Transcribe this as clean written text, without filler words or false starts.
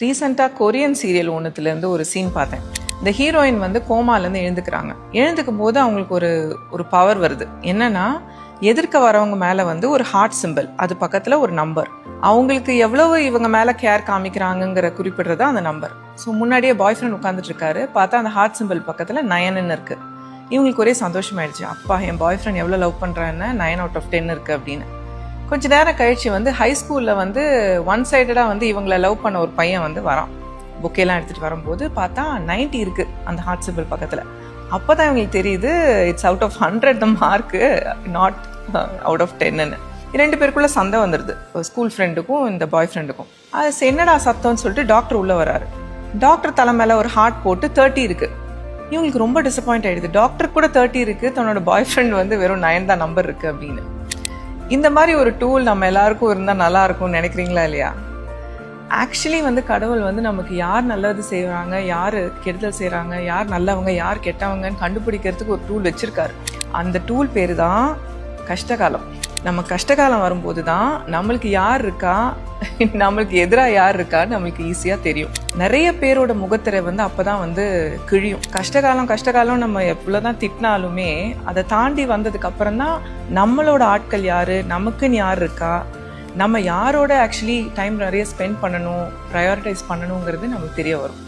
ரீசெண்டாக Korean serial ஒன்றுத்துலேருந்து ஒரு scene பார்த்தேன். இந்த ஹீரோயின் வந்து கோமாலேருந்து எழுந்துக்கிறாங்க. எழுந்துக்கும் போது அவங்களுக்கு ஒரு பவர் வருது. என்னன்னா, எதிர்க்க வரவங்க மேலே வந்து ஒரு ஹார்ட் சிம்பிள், அது பக்கத்தில் ஒரு நம்பர். அவங்களுக்கு எவ்வளவு இவங்க மேலே கேர் காமிக்கிறாங்கங்கிற குறிப்பிடுறது அந்த நம்பர். ஸோ முன்னாடியே பாய் ஃப்ரெண்ட் உட்காந்துட்டு இருக்காரு. பார்த்தா அந்த ஹார்ட் சிம்பிள் பக்கத்தில் 9ன்னு இருக்கு. இவங்களுக்கு ஒரே சந்தோஷமாயிடுச்சு. அப்பா, என் பாய் ஃப்ரெண்ட் எவ்வளோ லவ் பண்ணுறான்னு 9 out of 10 இருக்கு அப்படின்னு. கொஞ்ச நேரம் கழிச்சு வந்து ஹை ஸ்கூலில் வந்து ஒன் சைடடாக வந்து இவங்களை லவ் பண்ண ஒரு பையன் வந்து வரான். புக்கெல்லாம் எடுத்துகிட்டு வரும்போது பார்த்தா 90 இருக்குது அந்த ஹார்ட் சிம்பிள் பக்கத்தில். அப்போ தான் இவங்களுக்கு தெரியுது, it's out of 100 the mark, not out of 10ன்னு. 2 பேருக்குள்ளே சண்டை வந்துடுது, ஸ்கூல் ஃப்ரெண்டுக்கும் இந்த பாய் ஃப்ரெண்டுக்கும். அது என்னடா சத்தம்னு சொல்லிட்டு டாக்டர் உள்ளே வராரு. டாக்டர் தலை மேலே ஒரு ஹார்ட் போட்டு 30 இருக்குது. இவங்களுக்கு ரொம்ப டிசப்பாயிண்ட் ஆகிடுது. டாக்டர் கூட 30 இருக்குது, தன்னோட பாய் ஃப்ரெண்ட் வந்து வெறும் 9 தான் நம்பர் இருக்குது அப்படின்னு. இந்த மாதிரி ஒரு டூல் நம்ம எல்லாருக்கும் இருந்தால் நல்லா இருக்கும்னு நினைக்கிறீங்களா இல்லையா? ஆக்சுவலி வந்து கடவுள் வந்து நமக்கு யார் நல்லது செய்வாங்க, யார் கெடுதல் செய்கிறாங்க, யார் நல்லவங்க யார் கெட்டவங்கன்னு கண்டுபிடிக்கிறதுக்கு ஒரு டூல் வச்சுருக்காரு. அந்த டூல் பேர் தான் கஷ்டகாலம். நம்ம கஷ்டகாலம் வரும்போது தான் நம்மளுக்கு யார் இருக்கா, நம்மளுக்கு எதிராக யார் இருக்கான்னு நம்மளுக்கு ஈஸியாக தெரியும். நிறைய பேரோட முகத்திரை வந்து அப்போ தான் வந்து கிழியும். கஷ்டகாலம் நம்ம எவ்வளோதான் திட்டினாலுமே அதை தாண்டி வந்ததுக்கு அப்புறம் தான் நம்மளோட ஆட்கள் யார், நமக்குன்னு யார் இருக்கா, நம்ம யாரோட ஆக்சுவலி டைம் நிறைய ஸ்பெண்ட் பண்ணணும், ப்ரையாரிட்டைஸ் பண்ணணுங்கிறது நமக்கு தெரிய வரும்.